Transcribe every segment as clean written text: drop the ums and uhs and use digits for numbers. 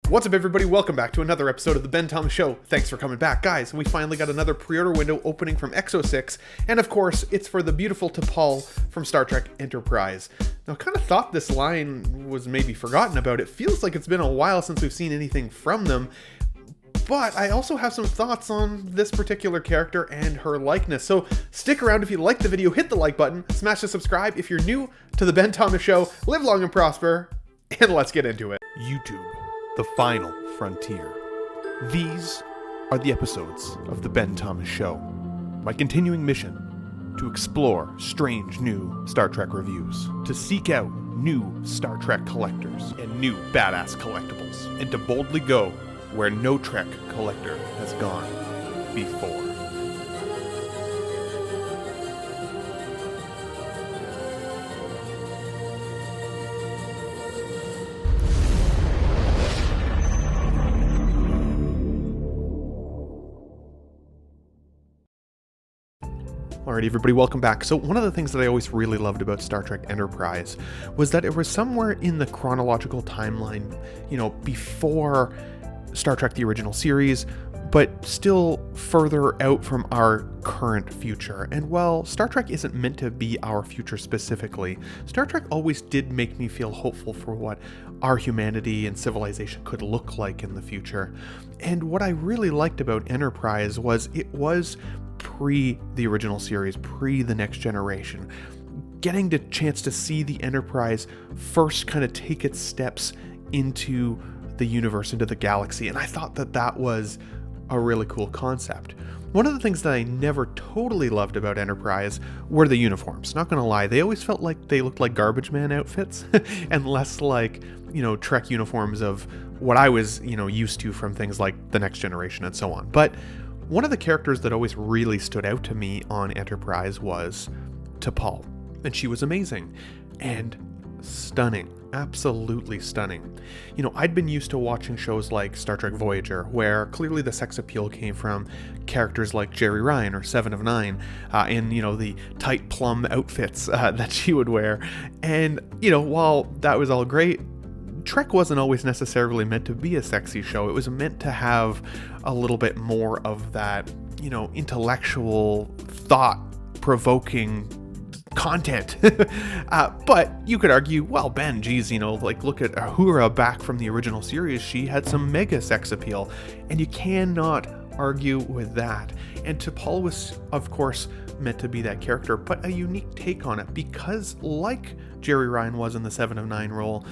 What's up, everybody? Welcome back to another episode of the Ben Thomas Show. Thanks for coming back, guys. We finally got another pre-order window opening from EXO-6, and of course, it's for the beautiful T'Pol from Star Trek Enterprise. Now, I kind of thought this line was maybe forgotten about. It feels like it's been a while since we've seen anything from them, but I also have some thoughts on this particular character and her likeness. So stick around if you like the video, hit the like button, smash the subscribe if you're new to the Ben Thomas Show. Live long and prosper, and let's get into it. YouTube. The final frontier. These are the episodes of The Ben Thomas Show, my continuing mission to explore strange new Star Trek reviews, to seek out new Star Trek collectors and new badass collectibles, and to boldly go where no Trek collector has gone before. Alright, everybody, welcome back. So one of the things that I always really loved about Star Trek Enterprise was that it was somewhere in the chronological timeline, before Star Trek the original series, but still further out from our current future. And while Star Trek isn't meant to be our future specifically, Star Trek always did make me feel hopeful for what our humanity and civilization could look like in the future. And what I really liked about Enterprise was it was pre the original series, pre the Next Generation. Getting the chance to see the Enterprise first kind of take its steps into the universe, into the galaxy, and I thought that that was a really cool concept. One of the things that I never totally loved about Enterprise were the uniforms. Not gonna lie, they always felt like they looked like garbage man outfits and less like, Trek uniforms of what I was, used to from things like the Next Generation and so on. But one of the characters that always really stood out to me on Enterprise was T'Pol, and she was amazing and stunning. Absolutely stunning. I'd been used to watching shows like Star Trek Voyager, where clearly the sex appeal came from characters like Jeri Ryan or Seven of Nine, in, the tight plum outfits that she would wear. And, while that was all great, Trek wasn't always necessarily meant to be a sexy show. It was meant to have a little bit more of that, intellectual, thought-provoking content. But you could argue, well, Ben, geez, look at Uhura back from the original series. She had some mega sex appeal, and you cannot argue with that. And T'Pol was, of course, meant to be that character, but a unique take on it, because like Jeri Ryan was in the Seven of Nine role,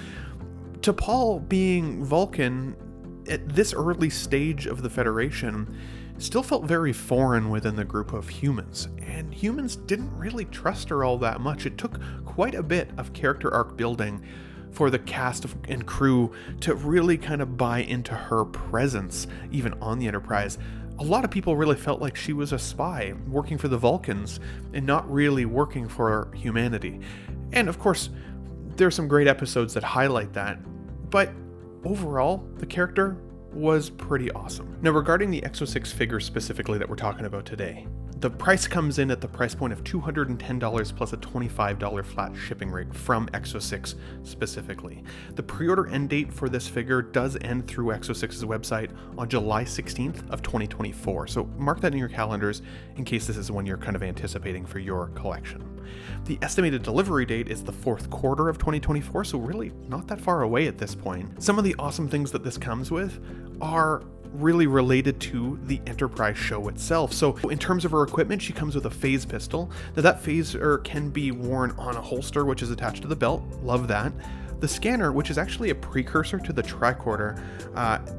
T'Pol being Vulcan at this early stage of the Federation still felt very foreign within the group of humans, and humans didn't really trust her all that much. It took quite a bit of character arc building for the cast and crew to really kind of buy into her presence, even on the Enterprise. A lot of people really felt like she was a spy working for the Vulcans and not really working for humanity. And of course, there are some great episodes that highlight that, but overall, the character was pretty awesome. Now, regarding the EXO-6 figure specifically that we're talking about today, the price comes in at the price point of $210 plus a $25 flat shipping rate from EXO-6 specifically. The pre-order end date for this figure does end through EXO-6's website on July 16th of 2024, so mark that in your calendars in case this is one you're kind of anticipating for your collection. The estimated delivery date is the fourth quarter of 2024, so really not that far away at this point. Some of the awesome things that this comes with are really related to the Enterprise show itself. So in terms of her equipment, she comes with a phase pistol. Now that phaser can be worn on a holster, which is attached to the belt. Love that. The scanner, which is actually a precursor to the tricorder,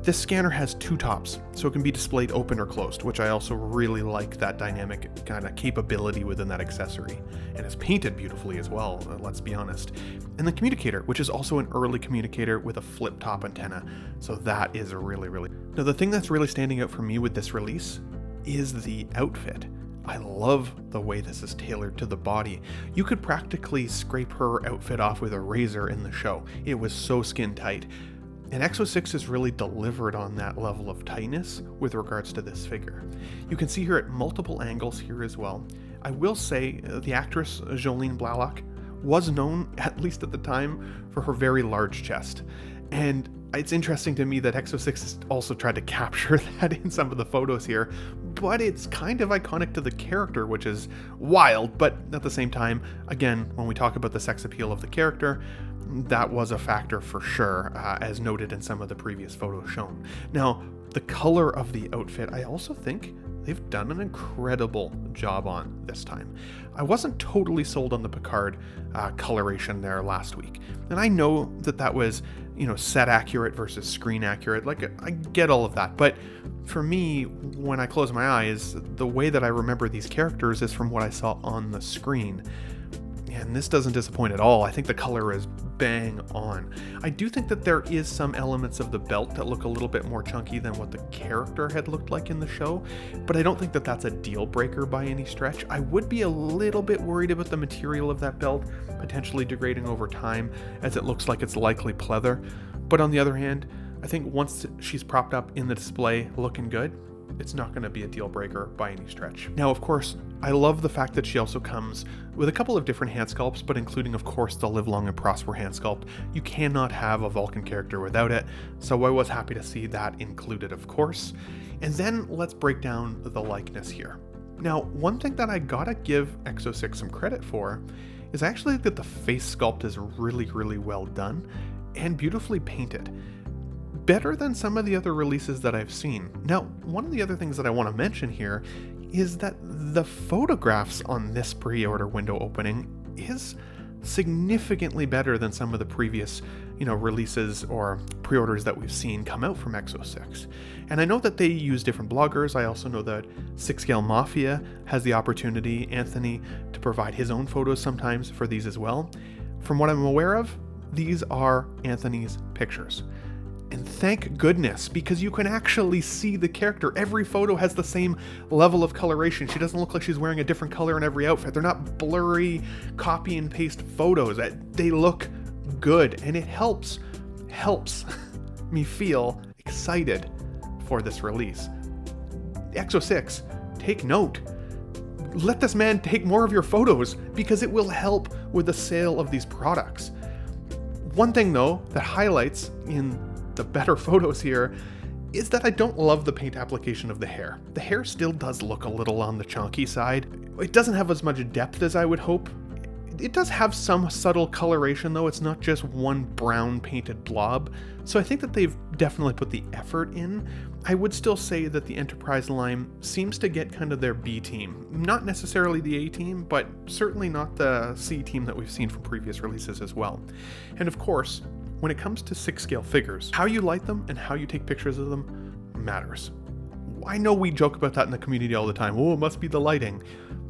this scanner has two tops, so it can be displayed open or closed, which I also really like that dynamic kind of capability within that accessory. And it's painted beautifully as well, let's be honest. And the communicator, which is also an early communicator with a flip-top antenna, so that is really... Now the thing that's really standing out for me with this release is the outfit. I love the way this is tailored to the body. You could practically scrape her outfit off with a razor in the show. It was so skin tight. And EXO-6 has really delivered on that level of tightness with regards to this figure. You can see her at multiple angles here as well. I will say the actress Jolene Blalock was known, at least at the time, for her very large chest. And It's interesting to me that EXO-6 also tried to capture that in some of the photos here, but it's kind of iconic to the character, which is wild. But at the same time, again, when we talk about the sex appeal of the character, that was a factor for sure, as noted in some of the previous photos shown. Now, the color of the outfit, I also think they've done an incredible job on this time. I wasn't totally sold on the Picard coloration there last week, and I know that was, set accurate versus screen accurate. Like, I get all of that, but for me, when I close my eyes, the way that I remember these characters is from what I saw on the screen. And this doesn't disappoint at all. I think the color is bang on. I do think that there is some elements of the belt that look a little bit more chunky than what the character had looked like in the show, but I don't think that that's a deal breaker by any stretch. I would be a little bit worried about the material of that belt potentially degrading over time, as it looks like it's likely pleather. But on the other hand, I think once she's propped up in the display looking good, it's not going to be a deal breaker by any stretch. Now, of course, I love the fact that she also comes with a couple of different hand sculpts, but including, of course, the Live Long and Prosper hand sculpt. You cannot have a Vulcan character without it, so I was happy to see that included, of course. And then let's break down the likeness here. Now, one thing that I gotta give EXO-6 some credit for is actually that the face sculpt is really, really well done and beautifully painted. Better than some of the other releases that I've seen. Now, one of the other things that I want to mention here is that the photographs on this pre-order window opening is significantly better than some of the previous, releases or pre-orders that we've seen come out from EXO-6. And I know that they use different bloggers. I also know that 6 Scale Mafia has the opportunity, Anthony, to provide his own photos sometimes for these as well. From what I'm aware of, these are Anthony's pictures. And thank goodness, because you can actually see the character. Every photo has the same level of coloration. She doesn't look like she's wearing a different color in every outfit. They're not blurry copy and paste photos. They look good, and it helps me feel excited for this release. EXO-6, take note. Let this man take more of your photos, because it will help with the sale of these products. One thing though that highlights in the better photos here is that I don't love the paint application of the hair. The hair still does look a little on the chunky side. It doesn't have as much depth as I would hope. It does have some subtle coloration though. It's not just one brown painted blob. So I think that they've definitely put the effort in. I would still say that the Enterprise line seems to get kind of their B team. Not necessarily the A team, but certainly not the C team that we've seen from previous releases as well. And of course, when it comes to 6 scale figures, how you light them and how you take pictures of them matters. I know we joke about that in the community all the time. Oh, it must be the lighting.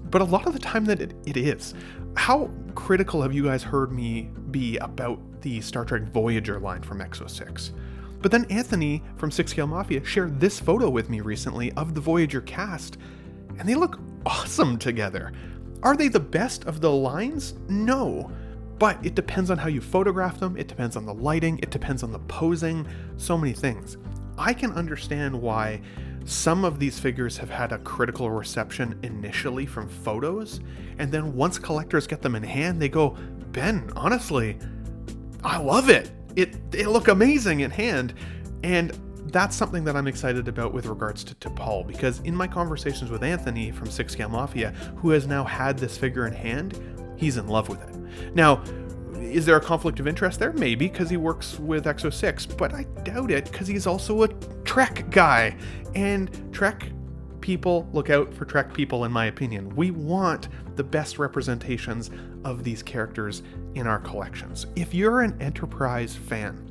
But a lot of the time that it is. How critical have you guys heard me be about the Star Trek Voyager line from EXO-6? But then Anthony from 6 Scale Mafia shared this photo with me recently of the Voyager cast, and they look awesome together. Are they the best of the lines? No. But it depends on how you photograph them, it depends on the lighting, it depends on the posing, so many things. I can understand why some of these figures have had a critical reception initially from photos, and then once collectors get them in hand, they go, Ben, honestly, I love it. They look amazing in hand. And that's something that I'm excited about with regards to T'Pol, because in my conversations with Anthony from 6 Scale Mafia, who has now had this figure in hand, he's in love with it. Now, is there a conflict of interest there? Maybe, because he works with EXO-6, but I doubt it, because he's also a Trek guy. And Trek people look out for Trek people, in my opinion. We want the best representations of these characters in our collections. If you're an Enterprise fan,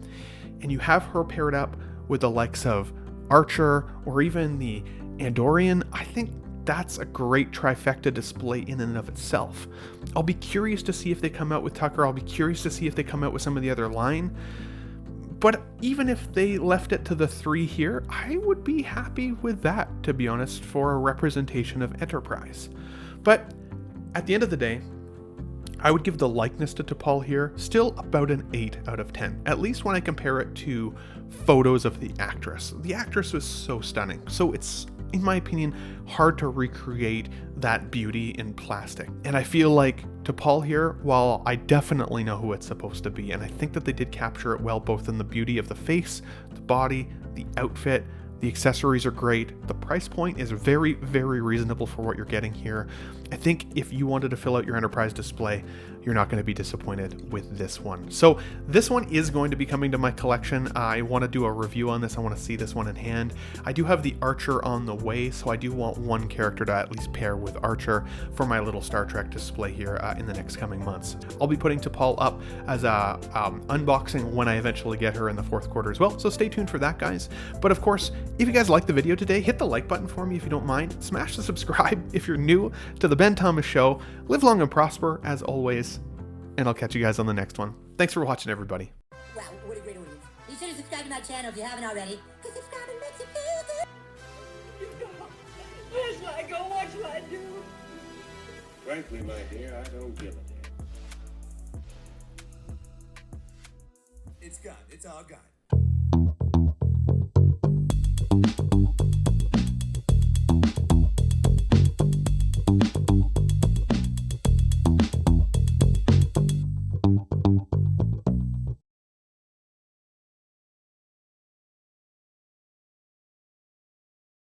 and you have her paired up with the likes of Archer, or even the Andorian, I think that's a great trifecta display in and of itself. I'll be curious to see if they come out with Tucker. I'll be curious to see if they come out with some of the other line. But even if they left it to the 3 here, I would be happy with that, to be honest, for a representation of Enterprise. But at the end of the day, I would give the likeness to T'Pol here still about an 8 out of 10, at least when I compare it to photos of the actress. The actress was so stunning, so it's in my opinion, hard to recreate that beauty in plastic. And I feel like T'Pol here, while I definitely know who it's supposed to be, and I think that they did capture it well, both in the beauty of the face, the body, the outfit, the accessories are great. The price point is very, very reasonable for what you're getting here. I think if you wanted to fill out your Enterprise display, you're not going to be disappointed with this one. So this one is going to be coming to my collection. I want to do a review on this. I want to see this one in hand. I do have the Archer on the way, so I do want one character to at least pair with Archer for my little Star Trek display here in the next coming months. I'll be putting T'Pol up as a unboxing when I eventually get her in the fourth quarter as well, so stay tuned for that, guys. But of course, if you guys liked the video today, hit the like button for me if you don't mind. Smash the subscribe if you're new to the Ben Thomas Show. Live long and prosper, as always, and I'll catch you guys on the next one. Thanks for watching, everybody. Wow, what a great audience. Be sure to subscribe to my channel if you haven't already, because subscribing makes you feel good. Where shall I go? What shall I do? Frankly, my dear, I don't give a damn. It's gone. It's all gone.